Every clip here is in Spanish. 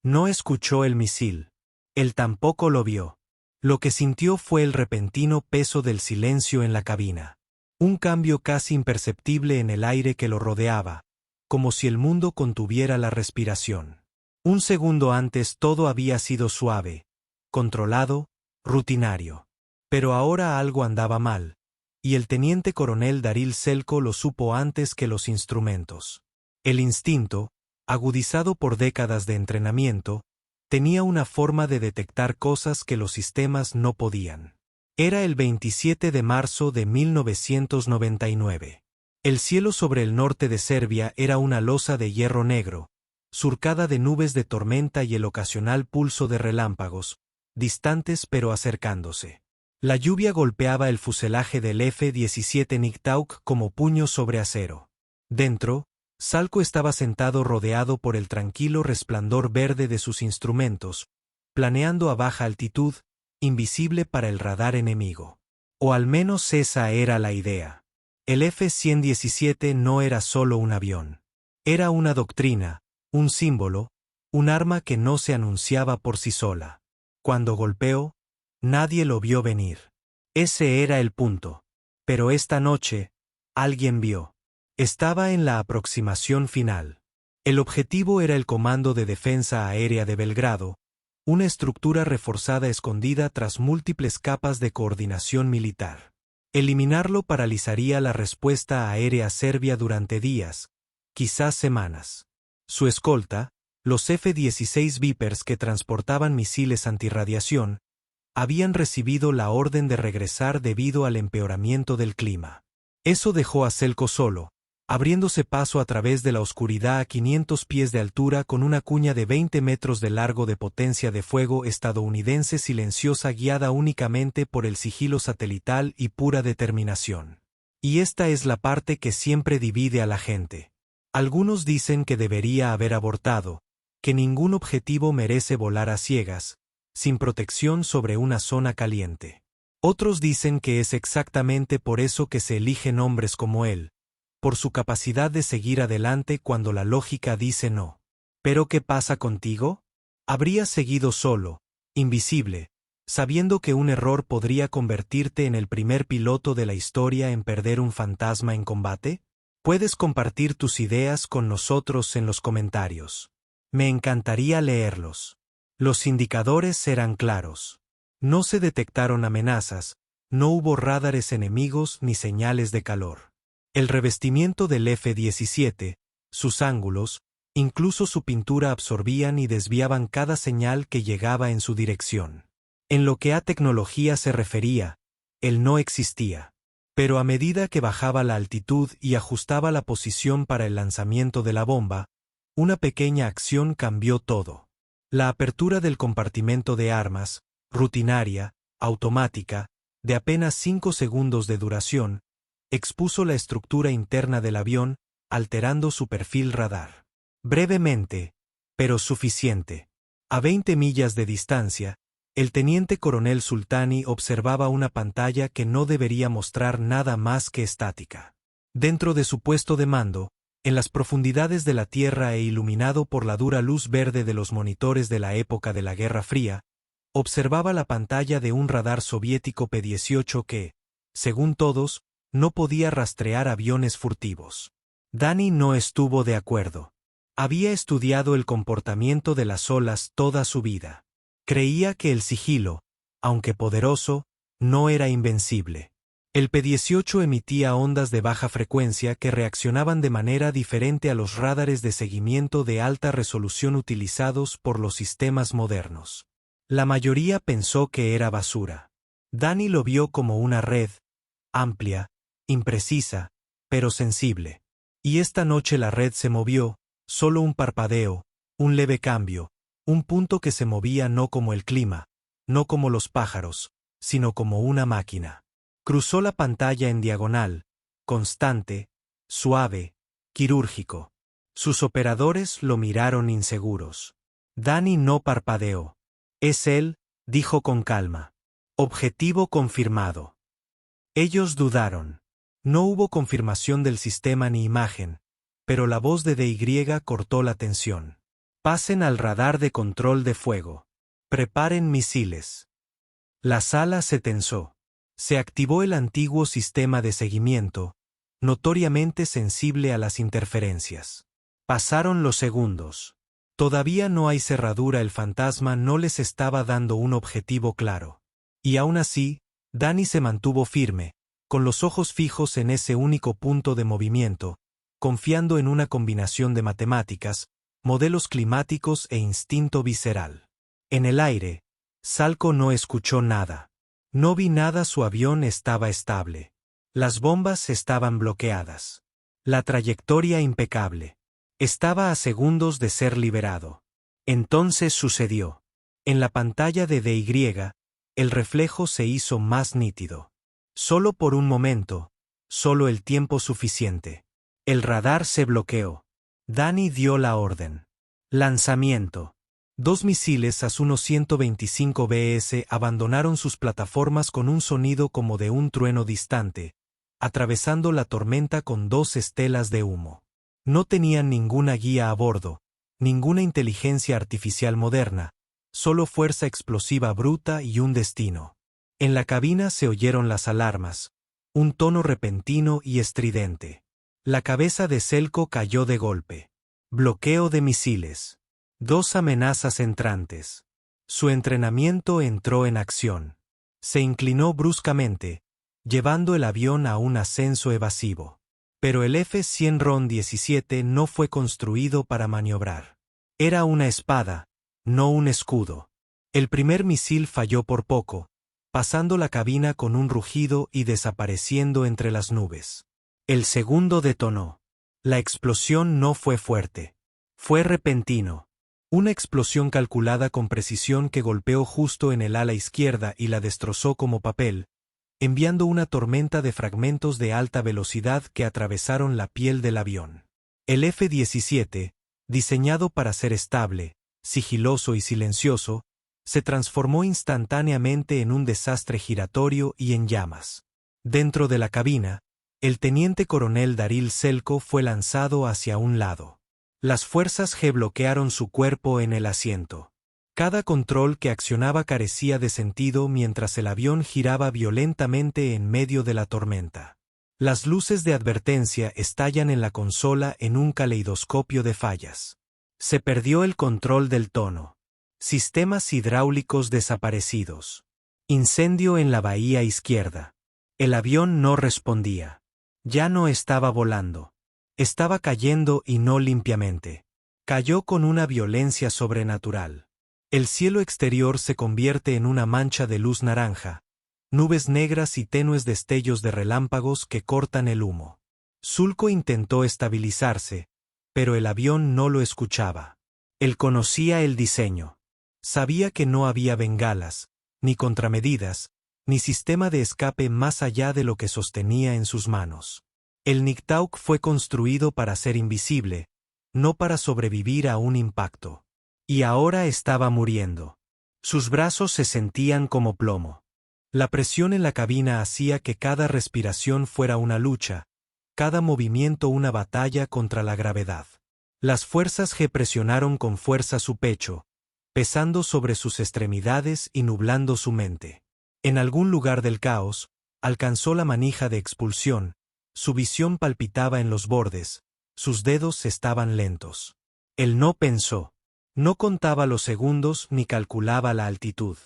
No escuchó el misil. Él tampoco lo vio. Lo que sintió fue el repentino peso del silencio en la cabina. Un cambio casi imperceptible en el aire que lo rodeaba, como si el mundo contuviera la respiración. Un segundo antes todo había sido suave, controlado, rutinario. Pero ahora algo andaba mal, y el teniente coronel Daryl Selko lo supo antes que los instrumentos. El instinto, agudizado por décadas de entrenamiento, tenía una forma de detectar cosas que los sistemas no podían. Era el 27 de marzo de 1999. El cielo sobre el norte de Serbia era una losa de hierro negro, surcada de nubes de tormenta y el ocasional pulso de relámpagos, distantes pero acercándose. La lluvia golpeaba el fuselaje del F-17 Niktauk como puños sobre acero. Dentro, Salko estaba sentado rodeado por el tranquilo resplandor verde de sus instrumentos, planeando a baja altitud, invisible para el radar enemigo. O al menos esa era la idea. El F-117 no era solo un avión. Era una doctrina, un símbolo, un arma que no se anunciaba por sí sola. Cuando golpeó, nadie lo vio venir. Ese era el punto. Pero esta noche, alguien vio. Estaba en la aproximación final. El objetivo era el Comando de Defensa Aérea de Belgrado, una estructura reforzada escondida tras múltiples capas de coordinación militar. Eliminarlo paralizaría la respuesta aérea serbia durante días, quizás semanas. Su escolta, los F-16 Vipers que transportaban misiles antirradiación, habían recibido la orden de regresar debido al empeoramiento del clima. Eso dejó a Selko solo, abriéndose paso a través de la oscuridad a 500 pies de altura con una cuña de 20 metros de largo de potencia de fuego estadounidense silenciosa guiada únicamente por el sigilo satelital y pura determinación. Y esta es la parte que siempre divide a la gente. Algunos dicen que debería haber abortado, que ningún objetivo merece volar a ciegas, sin protección sobre una zona caliente. Otros dicen que es exactamente por eso que se eligen hombres como él, por su capacidad de seguir adelante cuando la lógica dice no. ¿Pero qué pasa contigo? ¿Habrías seguido solo, invisible, sabiendo que un error podría convertirte en el primer piloto de la historia en perder un fantasma en combate? Puedes compartir tus ideas con nosotros en los comentarios. Me encantaría leerlos. Los indicadores eran claros. No se detectaron amenazas, no hubo radares enemigos ni señales de calor. El revestimiento del F-17, sus ángulos, incluso su pintura absorbían y desviaban cada señal que llegaba en su dirección. En lo que a tecnología se refería, él no existía. Pero a medida que bajaba la altitud y ajustaba la posición para el lanzamiento de la bomba, una pequeña acción cambió todo. La apertura del compartimento de armas, rutinaria, automática, de apenas 5 segundos de duración, expuso la estructura interna del avión, alterando su perfil radar. Brevemente, pero suficiente. A 20 millas de distancia, el teniente coronel Sultani observaba una pantalla que no debería mostrar nada más que estática. Dentro de su puesto de mando, en las profundidades de la Tierra e iluminado por la dura luz verde de los monitores de la época de la Guerra Fría, observaba la pantalla de un radar soviético P-18 que, según todos, no podía rastrear aviones furtivos. Danny no estuvo de acuerdo. Había estudiado el comportamiento de las olas toda su vida. Creía que el sigilo, aunque poderoso, no era invencible. El P-18 emitía ondas de baja frecuencia que reaccionaban de manera diferente a los rádares de seguimiento de alta resolución utilizados por los sistemas modernos. La mayoría pensó que era basura. Danny lo vio como una red, amplia, imprecisa, pero sensible. Y esta noche la red se movió, solo un parpadeo, un leve cambio, un punto que se movía no como el clima, no como los pájaros, sino como una máquina. Cruzó la pantalla en diagonal, constante, suave, quirúrgico. Sus operadores lo miraron inseguros. Danny no parpadeó. Es él, dijo con calma. Objetivo confirmado. Ellos dudaron. No hubo confirmación del sistema ni imagen, pero la voz de DY cortó la tensión. Pasen al radar de control de fuego. Preparen misiles. La sala se tensó. Se activó el antiguo sistema de seguimiento, notoriamente sensible a las interferencias. Pasaron los segundos. Todavía no hay cerradura, el fantasma no les estaba dando un objetivo claro. Y aún así, Danny se mantuvo firme, con los ojos fijos en ese único punto de movimiento, confiando en una combinación de matemáticas, modelos climáticos e instinto visceral. En el aire, Salco no escuchó nada. No vi nada, su avión estaba estable. Las bombas estaban bloqueadas. La trayectoria impecable. Estaba a segundos de ser liberado. Entonces sucedió. En la pantalla de DY, el reflejo se hizo más nítido. Solo por un momento, solo el tiempo suficiente. El radar se bloqueó. Danny dio la orden. Lanzamiento. 2 misiles AS-125 BS abandonaron sus plataformas con un sonido como de un trueno distante, atravesando la tormenta con 2 estelas de humo. No tenían ninguna guía a bordo, ninguna inteligencia artificial moderna, solo fuerza explosiva bruta y un destino. En la cabina se oyeron las alarmas, un tono repentino y estridente. La cabeza de Selko cayó de golpe. Bloqueo de misiles. 2 amenazas entrantes. Su entrenamiento entró en acción. Se inclinó bruscamente, llevando el avión a un ascenso evasivo. Pero el F-100 RON-17 no fue construido para maniobrar. Era una espada, no un escudo. El primer misil falló por poco, pasando la cabina con un rugido y desapareciendo entre las nubes. El segundo detonó. La explosión no fue fuerte. Fue repentino. Una explosión calculada con precisión que golpeó justo en el ala izquierda y la destrozó como papel, enviando una tormenta de fragmentos de alta velocidad que atravesaron la piel del avión. El F-17, diseñado para ser estable, sigiloso y silencioso, se transformó instantáneamente en un desastre giratorio y en llamas. Dentro de la cabina, el teniente coronel Daryl Selko fue lanzado hacia un lado. Las fuerzas G bloquearon su cuerpo en el asiento. Cada control que accionaba carecía de sentido mientras el avión giraba violentamente en medio de la tormenta. Las luces de advertencia estallan en la consola en un caleidoscopio de fallas. Se perdió el control del tono. Sistemas hidráulicos desaparecidos. Incendio en la bahía izquierda. El avión no respondía. Ya no estaba volando. Estaba cayendo y no limpiamente. Cayó con una violencia sobrenatural. El cielo exterior se convierte en una mancha de luz naranja, nubes negras y tenues destellos de relámpagos que cortan el humo. Sulco intentó estabilizarse, pero el avión no lo escuchaba. Él conocía el diseño. Sabía que no había bengalas, ni contramedidas, ni sistema de escape más allá de lo que sostenía en sus manos. El Niktauk fue construido para ser invisible, no para sobrevivir a un impacto. Y ahora estaba muriendo. Sus brazos se sentían como plomo. La presión en la cabina hacía que cada respiración fuera una lucha, cada movimiento una batalla contra la gravedad. Las fuerzas G presionaron con fuerza su pecho, pesando sobre sus extremidades y nublando su mente. En algún lugar del caos, alcanzó la manija de expulsión. Su visión palpitaba en los bordes, sus dedos estaban lentos. Él no pensó, no contaba los segundos ni calculaba la altitud.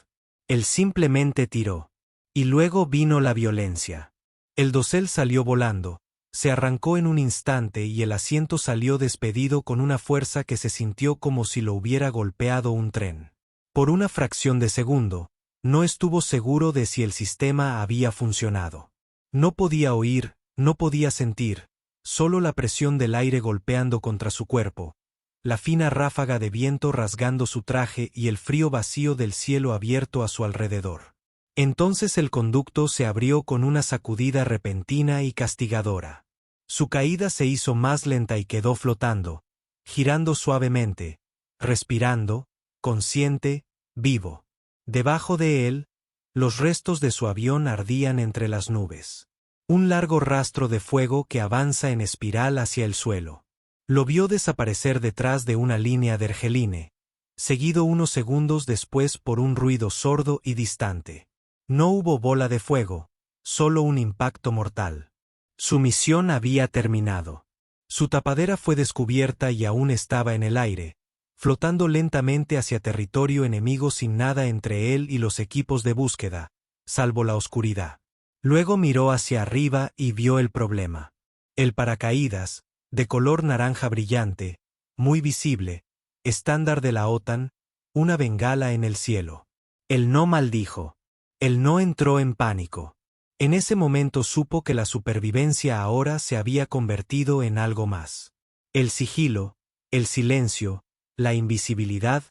Él simplemente tiró. Y luego vino la violencia. El dosel salió volando, se arrancó en un instante y el asiento salió despedido con una fuerza que se sintió como si lo hubiera golpeado un tren. Por una fracción de segundo, no estuvo seguro de si el sistema había funcionado. No podía oír, no podía sentir, solo la presión del aire golpeando contra su cuerpo, la fina ráfaga de viento rasgando su traje y el frío vacío del cielo abierto a su alrededor. Entonces el conducto se abrió con una sacudida repentina y castigadora. Su caída se hizo más lenta y quedó flotando, girando suavemente, respirando, consciente, vivo. Debajo de él, los restos de su avión ardían entre las nubes. Un largo rastro de fuego que avanza en espiral hacia el suelo. Lo vio desaparecer detrás de una línea de Ergeline, seguido unos segundos después por un ruido sordo y distante. No hubo bola de fuego, solo un impacto mortal. Su misión había terminado. Su tapadera fue descubierta y aún estaba en el aire, flotando lentamente hacia territorio enemigo sin nada entre él y los equipos de búsqueda, salvo la oscuridad. Luego miró hacia arriba y vio el problema. El paracaídas, de color naranja brillante, muy visible, estándar de la OTAN, una bengala en el cielo. Él no maldijo. Él no entró en pánico. En ese momento supo que la supervivencia ahora se había convertido en algo más. El sigilo, el silencio, la invisibilidad,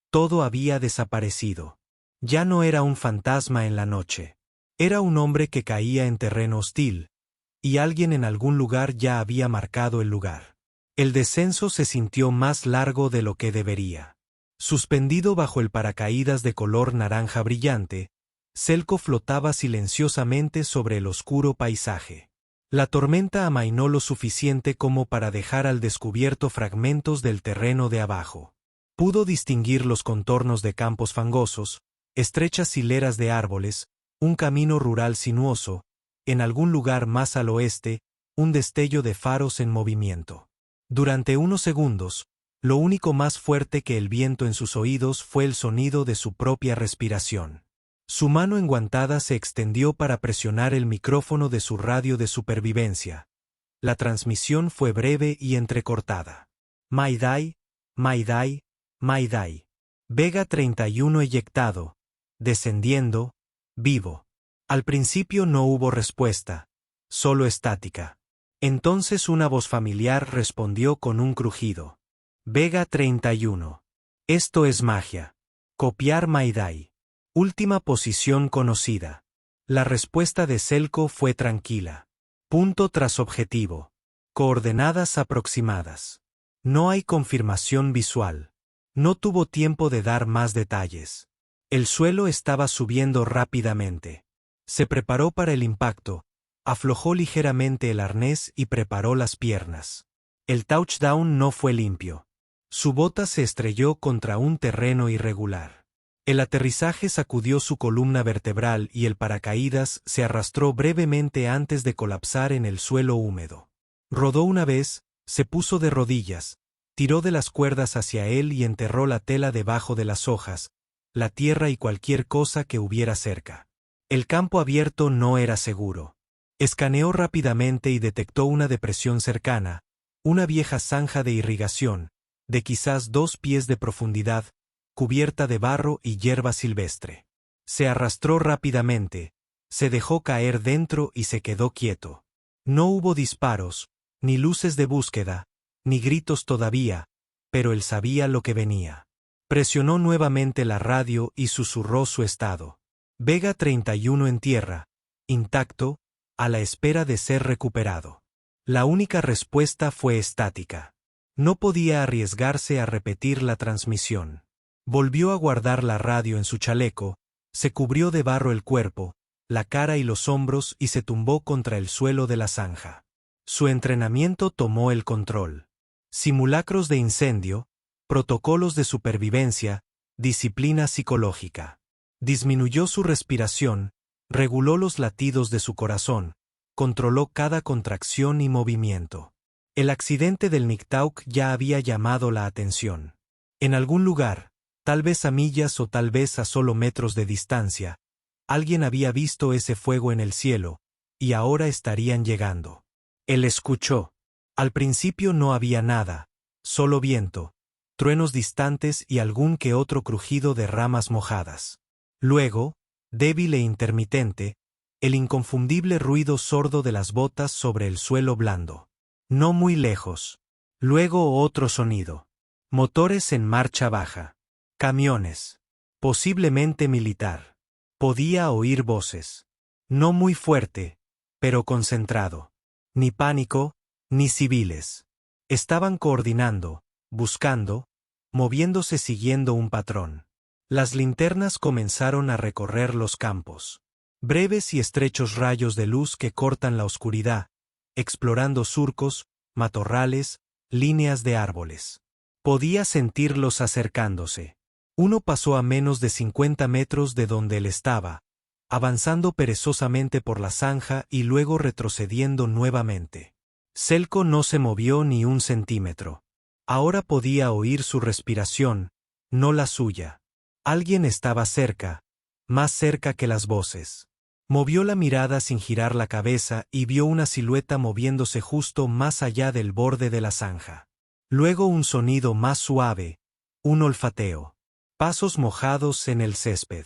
todo había desaparecido. Ya no era un fantasma en la noche. Era un hombre que caía en terreno hostil, y alguien en algún lugar ya había marcado el lugar. El descenso se sintió más largo de lo que debería. Suspendido bajo el paracaídas de color naranja brillante, Zelko flotaba silenciosamente sobre el oscuro paisaje. La tormenta amainó lo suficiente como para dejar al descubierto fragmentos del terreno de abajo. Pudo distinguir los contornos de campos fangosos, estrechas hileras de árboles, un camino rural sinuoso, en algún lugar más al oeste, un destello de faros en movimiento. Durante unos segundos, lo único más fuerte que el viento en sus oídos fue el sonido de su propia respiración. Su mano enguantada se extendió para presionar el micrófono de su radio de supervivencia. La transmisión fue breve y entrecortada. Mayday, Mayday, Mayday. Vega 31 eyectado, descendiendo, vivo. Al principio no hubo respuesta, solo estática. Entonces una voz familiar respondió con un crujido. Vega 31. Esto es magia. Copiar Mayday. Última posición conocida. La respuesta de Zelko fue tranquila. Punto tras objetivo. Coordenadas aproximadas. No hay confirmación visual. No tuvo tiempo de dar más detalles. El suelo estaba subiendo rápidamente. Se preparó para el impacto, aflojó ligeramente el arnés y preparó las piernas. El touchdown no fue limpio. Su bota se estrelló contra un terreno irregular. El aterrizaje sacudió su columna vertebral y el paracaídas se arrastró brevemente antes de colapsar en el suelo húmedo. Rodó una vez, se puso de rodillas, tiró de las cuerdas hacia él y enterró la tela debajo de las hojas, la tierra y cualquier cosa que hubiera cerca. El campo abierto no era seguro. Escaneó rápidamente y detectó una depresión cercana, una vieja zanja de irrigación, de quizás 2 pies de profundidad, cubierta de barro y hierba silvestre. Se arrastró rápidamente, se dejó caer dentro y se quedó quieto. No hubo disparos, ni luces de búsqueda, ni gritos todavía, pero él sabía lo que venía. Presionó nuevamente la radio y susurró su estado. Vega 31 en tierra, intacto, a la espera de ser recuperado. La única respuesta fue estática. No podía arriesgarse a repetir la transmisión. Volvió a guardar la radio en su chaleco, se cubrió de barro el cuerpo, la cara y los hombros y se tumbó contra el suelo de la zanja. Su entrenamiento tomó el control. Simulacros de incendio, protocolos de supervivencia, disciplina psicológica. Disminuyó su respiración, reguló los latidos de su corazón, controló cada contracción y movimiento. El accidente del Niktauk ya había llamado la atención. En algún lugar, tal vez a millas o tal vez a solo metros de distancia, alguien había visto ese fuego en el cielo, y ahora estarían llegando. Él escuchó. Al principio no había nada, solo viento, truenos distantes y algún que otro crujido de ramas mojadas. Luego, débil e intermitente, el inconfundible ruido sordo de las botas sobre el suelo blando. No muy lejos. Luego otro sonido. Motores en marcha baja. Camiones. Posiblemente militar. Podía oír voces. No muy fuerte, pero concentrado. Ni pánico, ni civiles. Estaban coordinando, buscando, moviéndose siguiendo un patrón. Las linternas comenzaron a recorrer los campos. Breves y estrechos rayos de luz que cortan la oscuridad, explorando surcos, matorrales, líneas de árboles. Podía sentirlos acercándose. Uno pasó a menos de 50 metros de donde él estaba, avanzando perezosamente por la zanja y luego retrocediendo nuevamente. Selko no se movió ni un centímetro. Ahora podía oír su respiración, no la suya. Alguien estaba cerca, más cerca que las voces. Movió la mirada sin girar la cabeza y vio una silueta moviéndose justo más allá del borde de la zanja. Luego un sonido más suave, un olfateo. Pasos mojados en el césped.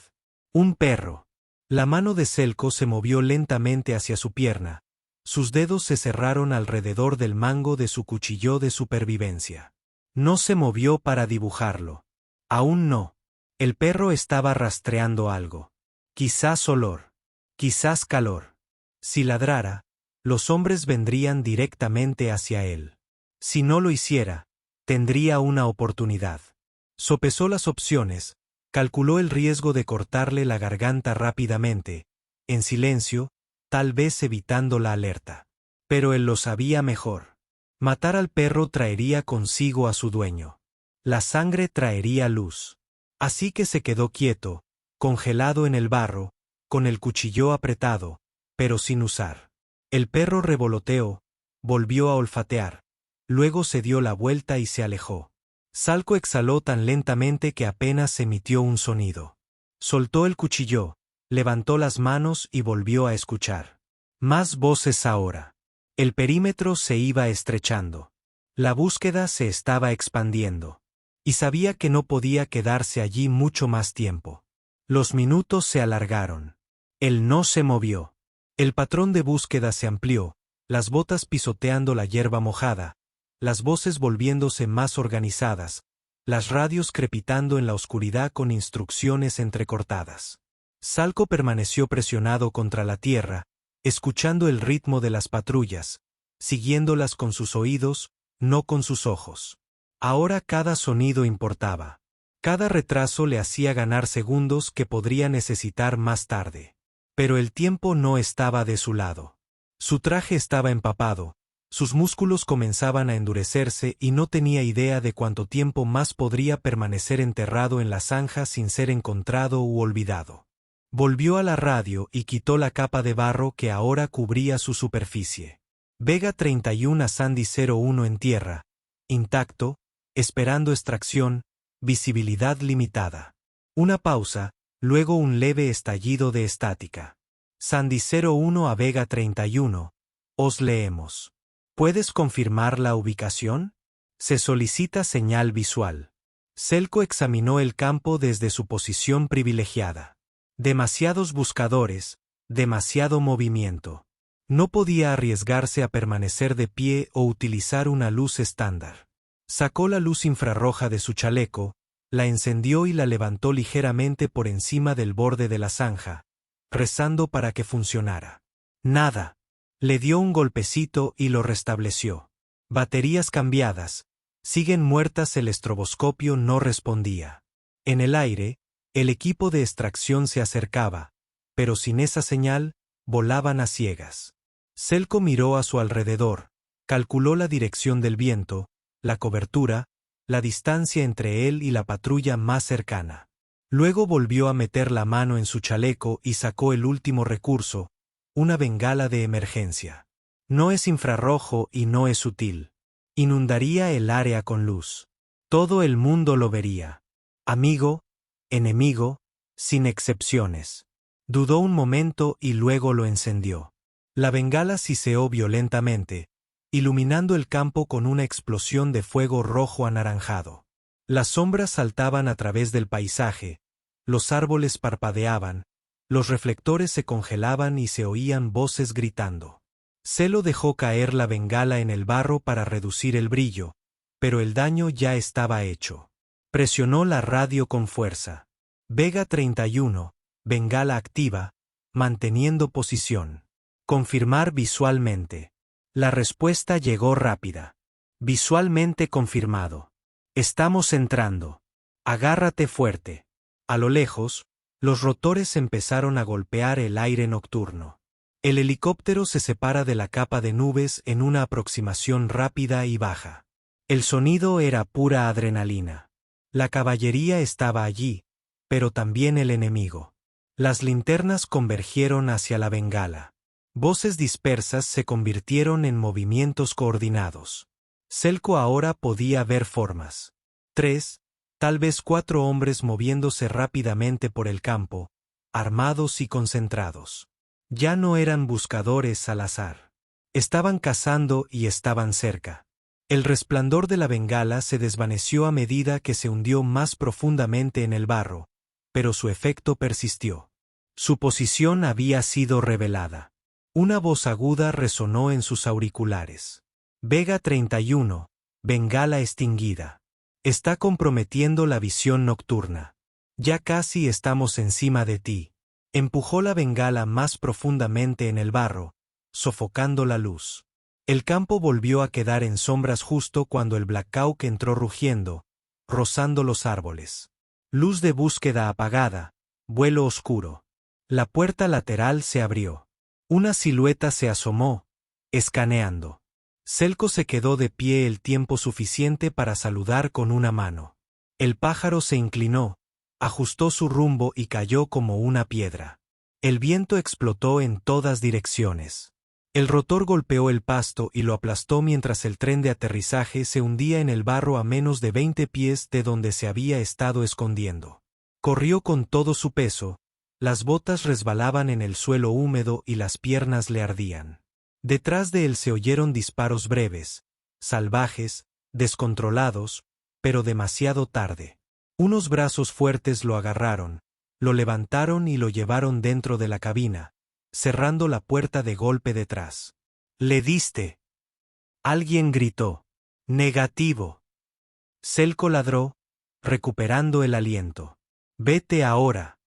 Un perro. La mano de Selko se movió lentamente hacia su pierna. Sus dedos se cerraron alrededor del mango de su cuchillo de supervivencia. No se movió para dibujarlo. Aún no. El perro estaba rastreando algo. Quizás olor. Quizás calor. Si ladrara, los hombres vendrían directamente hacia él. Si no lo hiciera, tendría una oportunidad. Sopesó las opciones, calculó el riesgo de cortarle la garganta rápidamente, en silencio, tal vez evitando la alerta. Pero él lo sabía mejor. Matar al perro traería consigo a su dueño. La sangre traería luz. Así que se quedó quieto, congelado en el barro, con el cuchillo apretado, pero sin usar. El perro revoloteó, volvió a olfatear, luego se dio la vuelta y se alejó. Selko exhaló tan lentamente que apenas emitió un sonido. Soltó el cuchillo, levantó las manos y volvió a escuchar. Más voces ahora. El perímetro se iba estrechando. La búsqueda se estaba expandiendo. Y sabía que no podía quedarse allí mucho más tiempo. Los minutos se alargaron. Él no se movió. El patrón de búsqueda se amplió, las botas pisoteando la hierba mojada, las voces volviéndose más organizadas, las radios crepitando en la oscuridad con instrucciones entrecortadas. Selko permaneció presionado contra la tierra, escuchando el ritmo de las patrullas, siguiéndolas con sus oídos, no con sus ojos. Ahora cada sonido importaba. Cada retraso le hacía ganar segundos que podría necesitar más tarde. Pero el tiempo no estaba de su lado. Su traje estaba empapado, sus músculos comenzaban a endurecerse y no tenía idea de cuánto tiempo más podría permanecer enterrado en la zanja sin ser encontrado u olvidado. Volvió a la radio y quitó la capa de barro que ahora cubría su superficie. Vega 31 a Sandy 01 en tierra, intacto, esperando extracción, visibilidad limitada. Una pausa, luego un leve estallido de estática. Sandy 01 a Vega 31, os leemos. ¿Puedes confirmar la ubicación? Se solicita señal visual. Selko examinó el campo desde su posición privilegiada. Demasiados buscadores, demasiado movimiento. No podía arriesgarse a permanecer de pie o utilizar una luz estándar. Sacó la luz infrarroja de su chaleco, la encendió y la levantó ligeramente por encima del borde de la zanja, rezando para que funcionara. Nada. Le dio un golpecito y lo restableció. Baterías cambiadas. Siguen muertas. El estroboscopio no respondía. En el aire, el equipo de extracción se acercaba, pero sin esa señal, volaban a ciegas. Selko miró a su alrededor, calculó la dirección del viento, la cobertura, la distancia entre él y la patrulla más cercana. Luego volvió a meter la mano en su chaleco y sacó el último recurso, una bengala de emergencia. No es infrarrojo y no es sutil. Inundaría el área con luz. Todo el mundo lo vería. Amigo, enemigo, sin excepciones. Dudó un momento y luego lo encendió. La bengala siseó violentamente, iluminando el campo con una explosión de fuego rojo anaranjado. Las sombras saltaban a través del paisaje, los árboles parpadeaban, los reflectores se congelaban y se oían voces gritando. Selo dejó caer la bengala en el barro para reducir el brillo, pero el daño ya estaba hecho. Presionó la radio con fuerza. Vega 31, bengala activa, manteniendo posición. Confirmar visualmente. La respuesta llegó rápida. Visualmente confirmado. Estamos entrando. Agárrate fuerte. A lo lejos, los rotores empezaron a golpear el aire nocturno. El helicóptero se separa de la capa de nubes en una aproximación rápida y baja. El sonido era pura adrenalina. La caballería estaba allí, pero también el enemigo. Las linternas convergieron hacia la bengala. Voces dispersas se convirtieron en movimientos coordinados. Selko ahora podía ver formas. 3, tal vez 4 hombres moviéndose rápidamente por el campo, armados y concentrados. Ya no eran buscadores al azar. Estaban cazando y estaban cerca. El resplandor de la bengala se desvaneció a medida que se hundió más profundamente en el barro, pero su efecto persistió. Su posición había sido revelada. Una voz aguda resonó en sus auriculares. Vega 31, bengala extinguida. Está comprometiendo la visión nocturna. Ya casi estamos encima de ti. Empujó la bengala más profundamente en el barro, sofocando la luz. El campo volvió a quedar en sombras justo cuando el Black Hawk entró rugiendo, rozando los árboles. Luz de búsqueda apagada, vuelo oscuro. La puerta lateral se abrió. Una silueta se asomó, escaneando. Selko se quedó de pie el tiempo suficiente para saludar con una mano. El pájaro se inclinó, ajustó su rumbo y cayó como una piedra. El viento explotó en todas direcciones. El rotor golpeó el pasto y lo aplastó mientras el tren de aterrizaje se hundía en el barro a menos de 20 pies de donde se había estado escondiendo. Corrió con todo su peso, las botas resbalaban en el suelo húmedo y las piernas le ardían. Detrás de él se oyeron disparos breves, salvajes, descontrolados, pero demasiado tarde. Unos brazos fuertes lo agarraron, lo levantaron y lo llevaron dentro de la cabina, cerrando la puerta de golpe detrás. «¡Le diste!». Alguien gritó. «Negativo». Selko ladró, recuperando el aliento. «Vete ahora».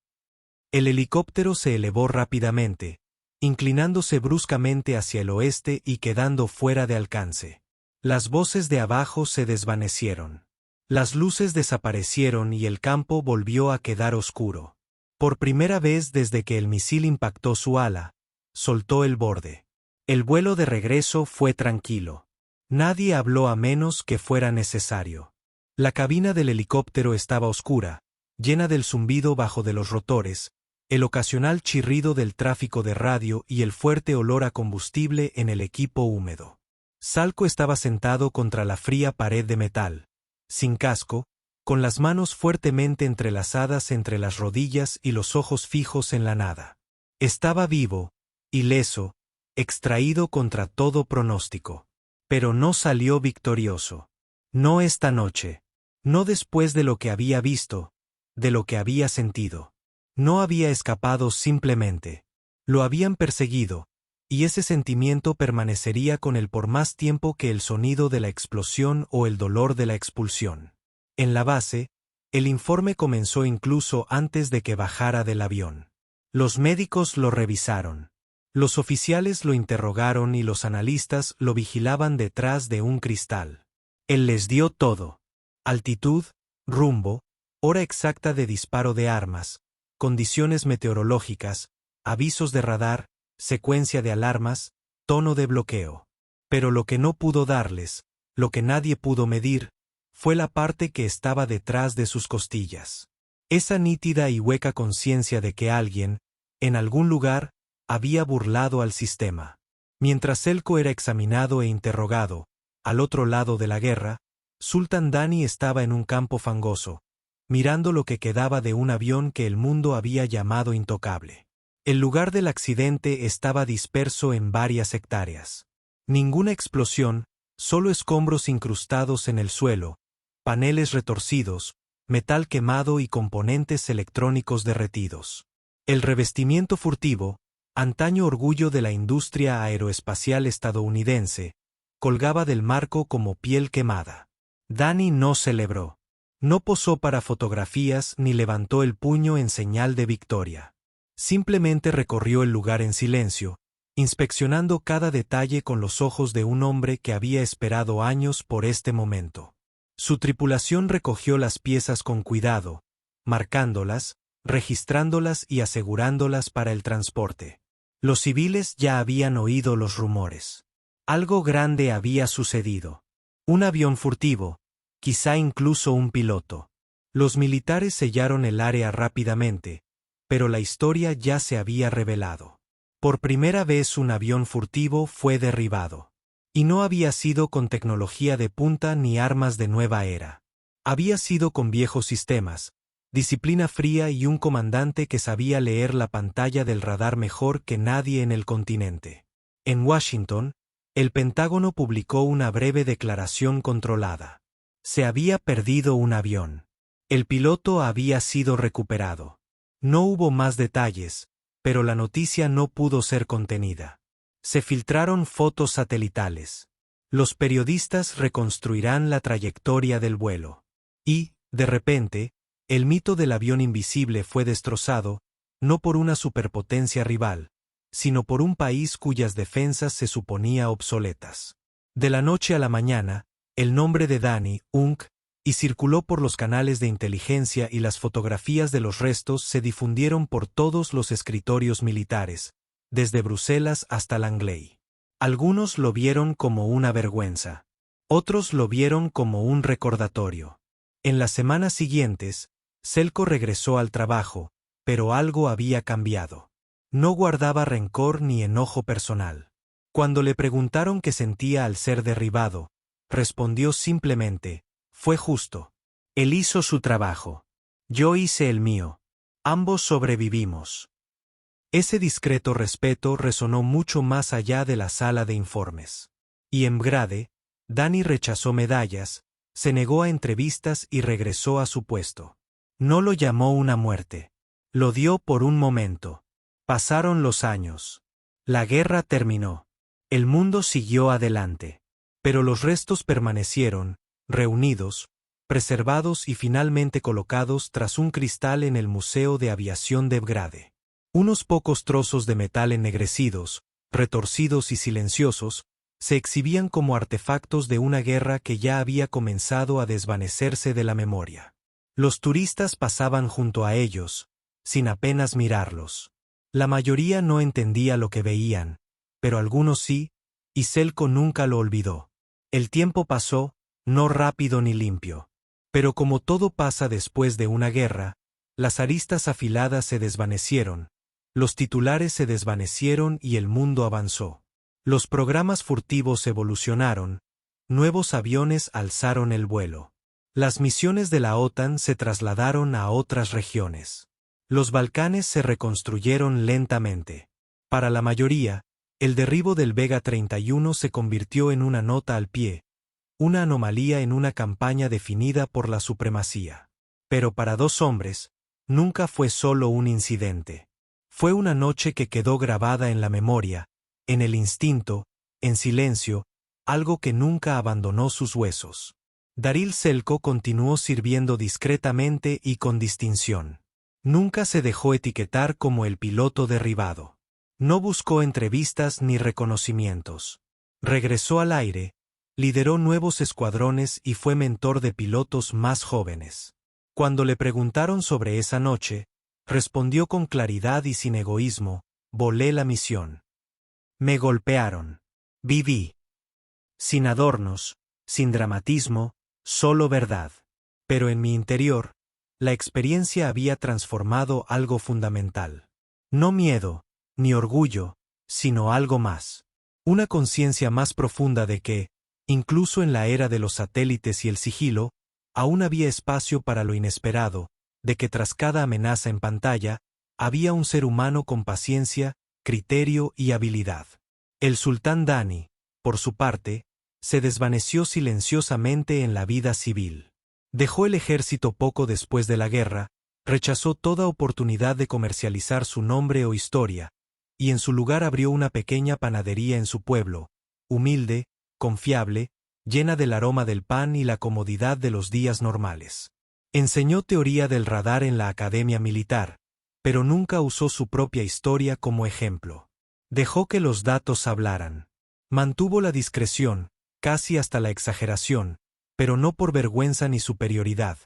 El helicóptero se elevó rápidamente, inclinándose bruscamente hacia el oeste y quedando fuera de alcance. Las voces de abajo se desvanecieron. Las luces desaparecieron y el campo volvió a quedar oscuro. Por primera vez desde que el misil impactó su ala, soltó el borde. El vuelo de regreso fue tranquilo. Nadie habló a menos que fuera necesario. La cabina del helicóptero estaba oscura, llena del zumbido bajo de los rotores, el ocasional chirrido del tráfico de radio y el fuerte olor a combustible en el equipo húmedo. Selko estaba sentado contra la fría pared de metal, sin casco, con las manos fuertemente entrelazadas entre las rodillas y los ojos fijos en la nada. Estaba vivo, ileso, extraído contra todo pronóstico. Pero no salió victorioso. No esta noche. No después de lo que había visto, de lo que había sentido. No había escapado simplemente. Lo habían perseguido, y ese sentimiento permanecería con él por más tiempo que el sonido de la explosión o el dolor de la expulsión. En la base, el informe comenzó incluso antes de que bajara del avión. Los médicos lo revisaron. Los oficiales lo interrogaron y los analistas lo vigilaban detrás de un cristal. Él les dio todo: altitud, rumbo, hora exacta de disparo de armas, condiciones meteorológicas, avisos de radar, secuencia de alarmas, tono de bloqueo. Pero lo que no pudo darles, lo que nadie pudo medir, fue la parte que estaba detrás de sus costillas. Esa nítida y hueca conciencia de que alguien, en algún lugar, había burlado al sistema. Mientras Selko era examinado e interrogado, al otro lado de la guerra, Sultan Dani estaba en un campo fangoso, mirando lo que quedaba de un avión que el mundo había llamado intocable. El lugar del accidente estaba disperso en varias hectáreas. Ninguna explosión, solo escombros incrustados en el suelo, paneles retorcidos, metal quemado y componentes electrónicos derretidos. El revestimiento furtivo, antaño orgullo de la industria aeroespacial estadounidense, colgaba del marco como piel quemada. Dani no celebró. No posó para fotografías ni levantó el puño en señal de victoria. Simplemente recorrió el lugar en silencio, inspeccionando cada detalle con los ojos de un hombre que había esperado años por este momento. Su tripulación recogió las piezas con cuidado, marcándolas, registrándolas y asegurándolas para el transporte. Los civiles ya habían oído los rumores. Algo grande había sucedido. Un avión furtivo, quizá incluso un piloto. Los militares sellaron el área rápidamente, pero la historia ya se había revelado. Por primera vez un avión furtivo fue derribado. Y no había sido con tecnología de punta ni armas de nueva era. Había sido con viejos sistemas, disciplina fría y un comandante que sabía leer la pantalla del radar mejor que nadie en el continente. En Washington, el Pentágono publicó una breve declaración controlada. Se había perdido un avión. El piloto había sido recuperado. No hubo más detalles, pero la noticia no pudo ser contenida. Se filtraron fotos satelitales. Los periodistas reconstruirán la trayectoria del vuelo. Y, de repente, el mito del avión invisible fue destrozado, no por una superpotencia rival, sino por un país cuyas defensas se suponía obsoletas. De la noche a la mañana, el nombre de Danny Unk y circuló por los canales de inteligencia y las fotografías de los restos se difundieron por todos los escritorios militares, desde Bruselas hasta Langley. Algunos lo vieron como una vergüenza. Otros lo vieron como un recordatorio. En las semanas siguientes, Selko regresó al trabajo, pero algo había cambiado. No guardaba rencor ni enojo personal. Cuando le preguntaron qué sentía al ser derribado, respondió simplemente: fue justo. Él hizo su trabajo. Yo hice el mío. Ambos sobrevivimos. Ese discreto respeto resonó mucho más allá de la sala de informes. Y en Brade, Danny rechazó medallas, se negó a entrevistas y regresó a su puesto. No lo llamó una muerte. Lo dio por un momento. Pasaron los años. La guerra terminó. El mundo siguió adelante. Pero los restos permanecieron, reunidos, preservados y finalmente colocados tras un cristal en el Museo de Aviación de Brade. Unos pocos trozos de metal ennegrecidos, retorcidos y silenciosos, se exhibían como artefactos de una guerra que ya había comenzado a desvanecerse de la memoria. Los turistas pasaban junto a ellos, sin apenas mirarlos. La mayoría no entendía lo que veían, pero algunos sí, y Selko nunca lo olvidó. El tiempo pasó, no rápido ni limpio. Pero como todo pasa después de una guerra, las aristas afiladas se desvanecieron, los titulares se desvanecieron y el mundo avanzó. Los programas furtivos evolucionaron, nuevos aviones alzaron el vuelo. Las misiones de la OTAN se trasladaron a otras regiones. Los Balcanes se reconstruyeron lentamente. Para la mayoría, el derribo del Vega 31 se convirtió en una nota al pie, una anomalía en una campaña definida por la supremacía. Pero para dos hombres, nunca fue solo un incidente. Fue una noche que quedó grabada en la memoria, en el instinto, en silencio, algo que nunca abandonó sus huesos. Daryl Selko continuó sirviendo discretamente y con distinción. Nunca se dejó etiquetar como el piloto derribado. No buscó entrevistas ni reconocimientos. Regresó al aire, lideró nuevos escuadrones y fue mentor de pilotos más jóvenes. Cuando le preguntaron sobre esa noche, respondió con claridad y sin egoísmo: volé la misión. Me golpearon. Viví. Sin adornos, sin dramatismo, solo verdad. Pero en mi interior, la experiencia había transformado algo fundamental. No miedo, ni orgullo, sino algo más. Una conciencia más profunda de que, incluso en la era de los satélites y el sigilo, aún había espacio para lo inesperado, de que tras cada amenaza en pantalla, había un ser humano con paciencia, criterio y habilidad. El sultán Danny, por su parte, se desvaneció silenciosamente en la vida civil. Dejó el ejército poco después de la guerra, rechazó toda oportunidad de comercializar su nombre o historia, y en su lugar abrió una pequeña panadería en su pueblo, humilde, confiable, llena del aroma del pan y la comodidad de los días normales. Enseñó teoría del radar en la academia militar, pero nunca usó su propia historia como ejemplo. Dejó que los datos hablaran. Mantuvo la discreción, casi hasta la exageración, pero no por vergüenza ni superioridad,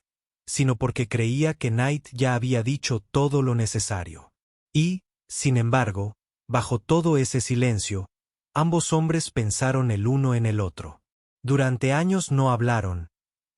sino porque creía que Knight ya había dicho todo lo necesario. Y, sin embargo, bajo todo ese silencio, ambos hombres pensaron el uno en el otro. Durante años no hablaron,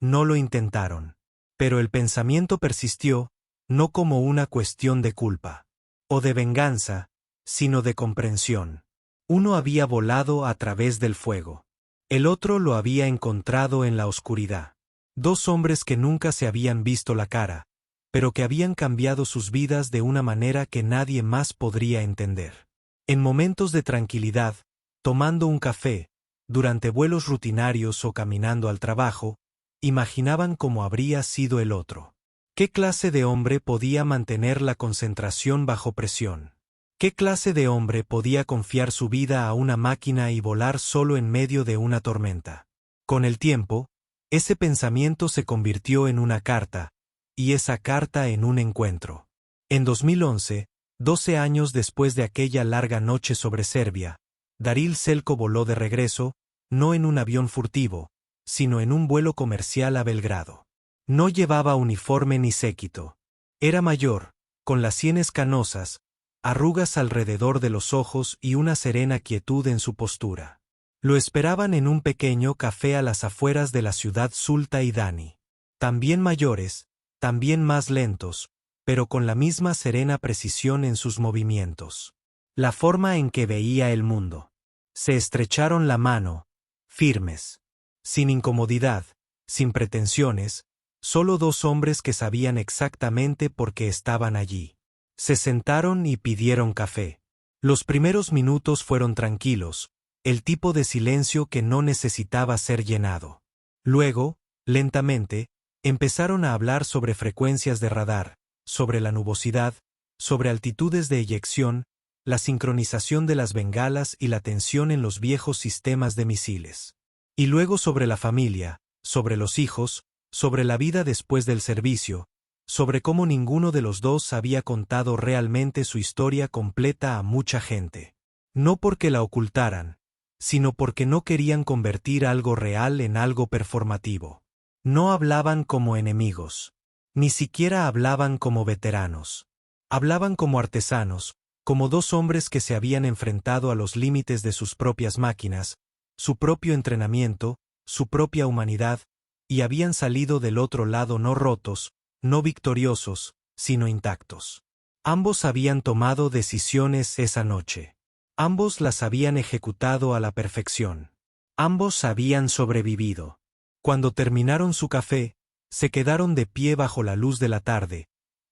no lo intentaron. Pero el pensamiento persistió, no como una cuestión de culpa o de venganza, sino de comprensión. Uno había volado a través del fuego. El otro lo había encontrado en la oscuridad. Dos hombres que nunca se habían visto la cara, pero que habían cambiado sus vidas de una manera que nadie más podría entender. En momentos de tranquilidad, tomando un café, durante vuelos rutinarios o caminando al trabajo, imaginaban cómo habría sido el otro. ¿Qué clase de hombre podía mantener la concentración bajo presión? ¿Qué clase de hombre podía confiar su vida a una máquina y volar solo en medio de una tormenta? Con el tiempo, ese pensamiento se convirtió en una carta, y esa carta en un encuentro. En 2011, 12 años después de aquella larga noche sobre Serbia, Daril Selko voló de regreso, no en un avión furtivo, sino en un vuelo comercial a Belgrado. No llevaba uniforme ni séquito. Era mayor, con las sienes canosas, arrugas alrededor de los ojos y una serena quietud en su postura. Lo esperaban en un pequeño café a las afueras de la ciudad Sulta y Dani. También mayores, también más lentos, pero con la misma serena precisión en sus movimientos. La forma en que veía el mundo. Se estrecharon la mano, firmes. Sin incomodidad, sin pretensiones, solo dos hombres que sabían exactamente por qué estaban allí. Se sentaron y pidieron café. Los primeros minutos fueron tranquilos, el tipo de silencio que no necesitaba ser llenado. Luego, lentamente, empezaron a hablar sobre frecuencias de radar, sobre la nubosidad, sobre altitudes de eyección, la sincronización de las bengalas y la tensión en los viejos sistemas de misiles. Y luego sobre la familia, sobre los hijos, sobre la vida después del servicio, sobre cómo ninguno de los dos había contado realmente su historia completa a mucha gente. No porque la ocultaran, sino porque no querían convertir algo real en algo performativo. No hablaban como enemigos. Ni siquiera hablaban como veteranos. Hablaban como artesanos, como dos hombres que se habían enfrentado a los límites de sus propias máquinas, su propio entrenamiento, su propia humanidad, y habían salido del otro lado no rotos, no victoriosos, sino intactos. Ambos habían tomado decisiones esa noche. Ambos las habían ejecutado a la perfección. Ambos habían sobrevivido. Cuando terminaron su café, se quedaron de pie bajo la luz de la tarde,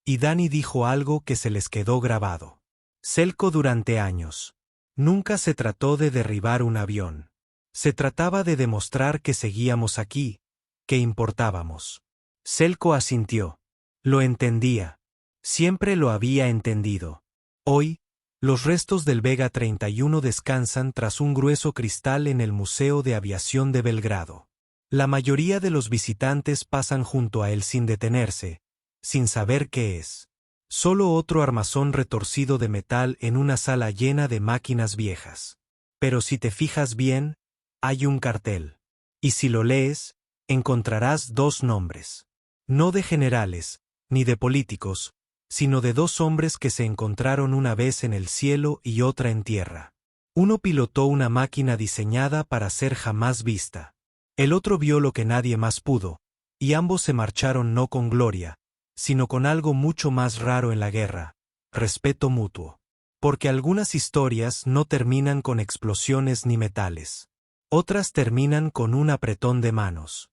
y Dani dijo algo que se les quedó grabado. Selko durante años. Nunca se trató de derribar un avión. Se trataba de demostrar que seguíamos aquí, que importábamos. Selko asintió. Lo entendía. Siempre lo había entendido. Hoy, los restos del Vega 31 descansan tras un grueso cristal en el Museo de Aviación de Belgrado. La mayoría de los visitantes pasan junto a él sin detenerse, sin saber qué es. Solo otro armazón retorcido de metal en una sala llena de máquinas viejas. Pero si te fijas bien, hay un cartel. Y si lo lees, encontrarás dos nombres. No de generales, ni de políticos, sino de dos hombres que se encontraron una vez en el cielo y otra en tierra. Uno pilotó una máquina diseñada para ser jamás vista. El otro vio lo que nadie más pudo, y ambos se marcharon no con gloria, sino con algo mucho más raro en la guerra: respeto mutuo. Porque algunas historias no terminan con explosiones ni metales. Otras terminan con un apretón de manos.